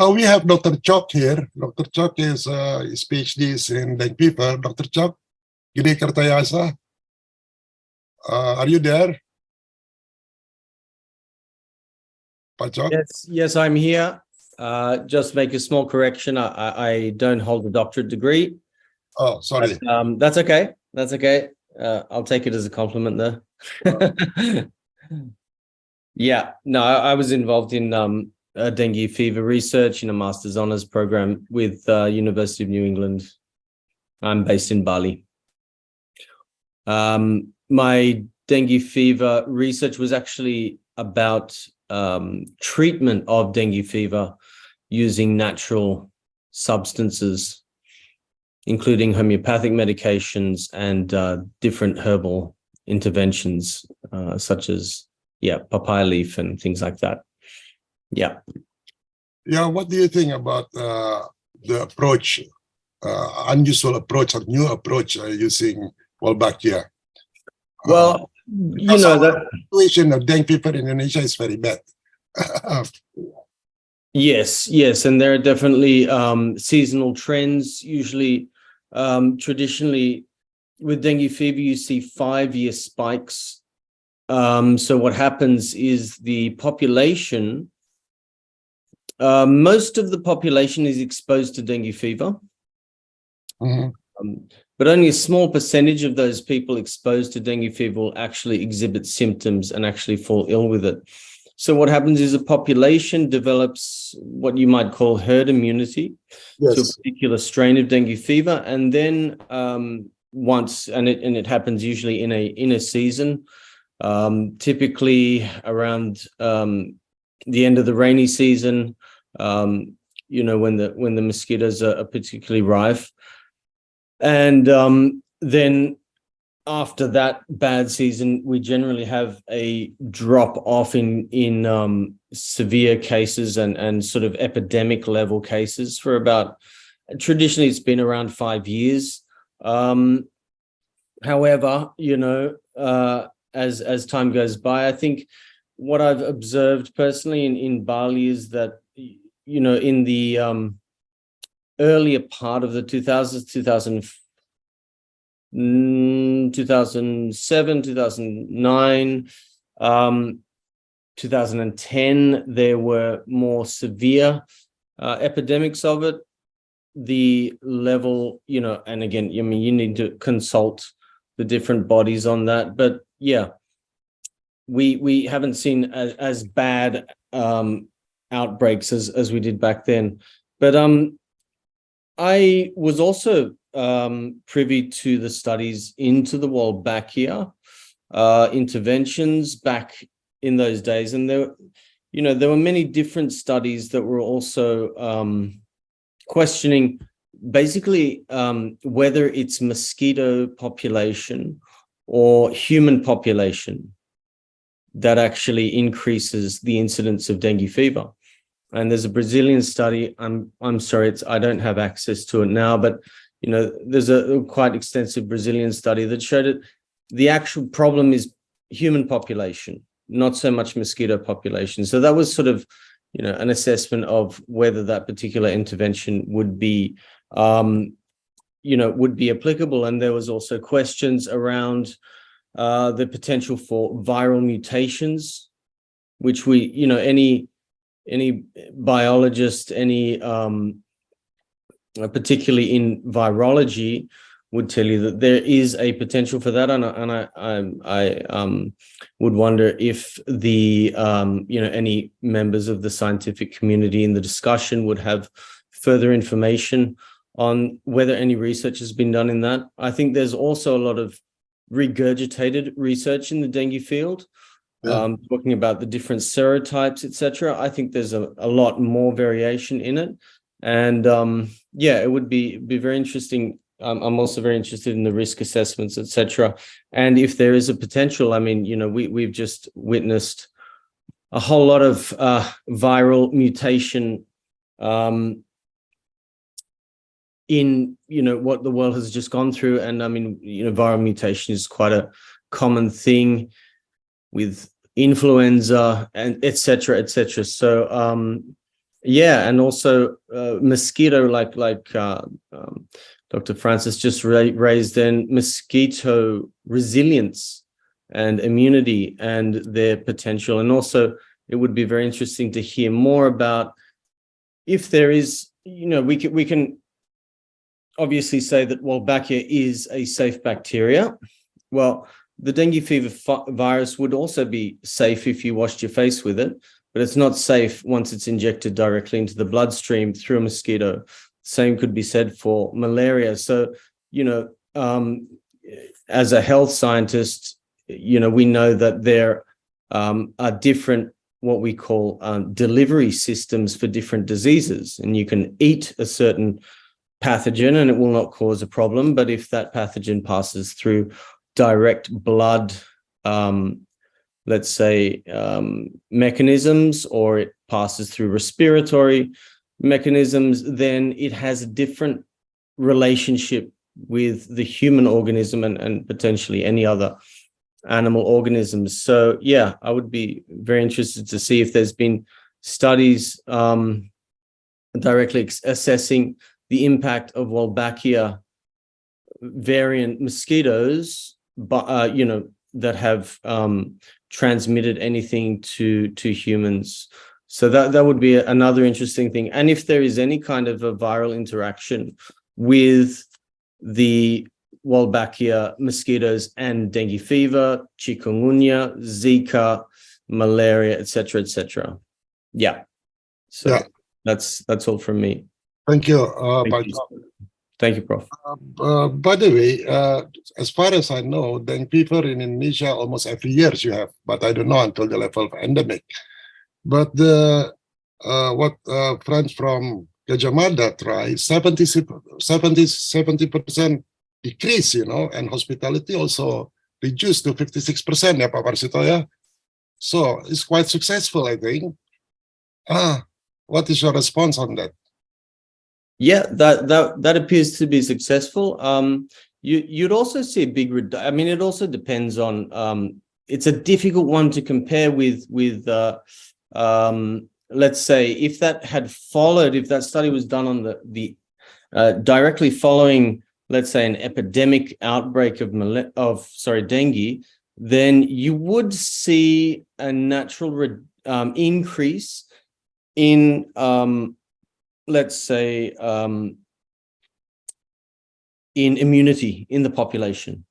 We have Dr. Tjok here. Dr. Tjok is his PhD is in dengue fever. Dr. Tjok, Gede Kartayasa, are you there? Pak Tjok? Yes, I'm here. Just make a small correction. I don't hold a doctorate degree. Oh, sorry. But, that's okay. That's okay. I'll take it as a compliment there. Yeah, no, I was involved in dengue fever research in a master's honors program with University of New England. I'm based in Bali. My dengue fever research was actually about treatment of dengue fever using natural substances, including homeopathic medications and different herbal interventions, such as papaya leaf and things like that. Yeah. What do you think about the approach, unusual approach or new approach using Wolbachia? Well, you know that the situation of dengue fever in Indonesia is very bad. Yes, and there are definitely seasonal trends. Usually, traditionally, with dengue fever, you see 5-year spikes. So what happens is the population, most of the population is exposed to dengue fever. But only a small percentage of those people exposed to dengue fever will actually exhibit symptoms and actually fall ill with it. So what happens is a population develops what you might call herd immunity to a particular strain of dengue fever, and then it happens usually in a season, typically around the end of the rainy season, when the mosquitoes are particularly rife. And then after that bad season, we generally have a drop off in severe cases and sort of epidemic level cases for about, traditionally it's been around 5 years. However, as time goes by, I think what I've observed personally in Bali is that, in the earlier part of the 2000s, 2007, 2009, 2010, there were more severe epidemics of it. The level, and again, you need to consult the different bodies on that. But yeah, we haven't seen as bad outbreaks as we did back then. But I was also privy to the studies into the Wolbachia interventions back in those days, and there were many different studies that were also questioning basically whether it's mosquito population or human population that actually increases the incidence of dengue fever. And there's a Brazilian study. I'm sorry, I don't have access to it now, but there's a quite extensive Brazilian study that showed it. The actual problem is human population, not so much mosquito population. So that was sort of, an assessment of whether that particular intervention would be, would be applicable. And there was also questions around the potential for viral mutations, which any biologist, particularly in virology, would tell you that there is a potential for that, and I would wonder if the any members of the scientific community in the discussion would have further information on whether any research has been done in that. I think there's also a lot of regurgitated research in the dengue field, talking about the different serotypes, etc. I think there's a lot more variation in it, and it would be very interesting. I'm also very interested in the risk assessments, etc. And if there is a potential, we've just witnessed a whole lot of viral mutation in what the world has just gone through, and viral mutation is quite a common thing with influenza and etc. So Yeah, and also mosquito, like Dr. Francis just raised, then mosquito resilience and immunity and their potential. And also, it would be very interesting to hear more about if there is, we can obviously say that Wolbachia is a safe bacteria. Well, the dengue fever virus would also be safe if you washed your face with it, but it's not safe once it's injected directly into the bloodstream through a mosquito. Same could be said for malaria. So, as a health scientist, we know that there are different, what we call delivery systems for different diseases, and you can eat a certain pathogen and it will not cause a problem. But if that pathogen passes through direct blood, let's say, mechanisms, or it passes through respiratory mechanisms, then it has a different relationship with the human organism and potentially any other animal organisms. So yeah, I would be very interested to see if there's been studies directly assessing the impact of Wolbachia variant mosquitoes, but that have transmitted anything to humans. So that would be another interesting thing. And if there is any kind of a viral interaction with the Wolbachia mosquitoes and dengue fever, chikungunya, Zika, malaria, etc., etc. Yeah. So Yeah. that's all from me. Thank you. Thank you, Prof. By the way, as far as I know, dengue fever in Indonesia almost every year you have, but I don't know until the level of endemic. But what friends from Gajah Mada tried, 70% decrease, and hospitality also reduced to 56%, ya, Pak Marsito, ya. So it's quite successful, I think. What is your response on that? Yeah, that appears to be successful. You'd also see a big I mean, it also depends on. It's a difficult one to compare with. Let's say if that study was done on the directly following, let's say, an epidemic outbreak of dengue, then you would see a natural increase in let's say in immunity in the population.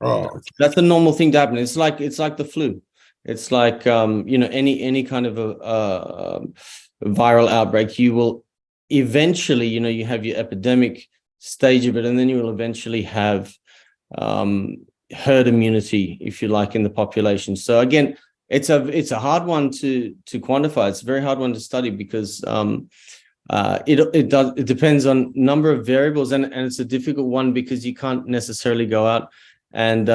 That's a normal thing to happen. It's like the flu. It's like any kind of a viral outbreak. You will eventually, you have your epidemic stage of it, and then you will eventually have herd immunity, if you like, in the population. So again, it's a hard one to quantify. It's a very hard one to study because it depends on a number of variables, and it's a difficult one because you can't necessarily go out and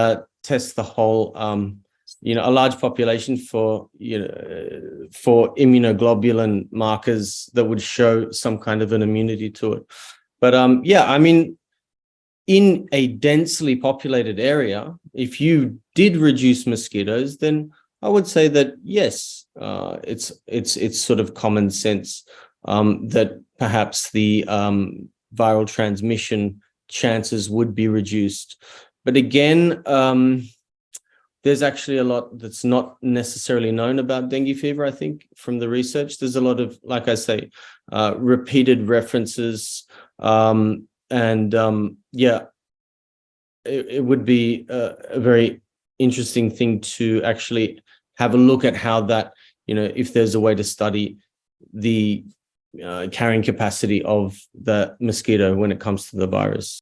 test the whole a large population for immunoglobulin markers that would show some kind of an immunity to it. But yeah, I mean, in a densely populated area, if you did reduce mosquitoes, then I would say that yes, it's sort of common sense that perhaps the viral transmission chances would be reduced. But again, there's actually a lot that's not necessarily known about dengue fever, I think, from the research. There's a lot of, like I say, repeated references. Yeah, it would be a very interesting thing to actually have a look at how that, if there's a way to study the carrying capacity of the mosquito when it comes to the virus.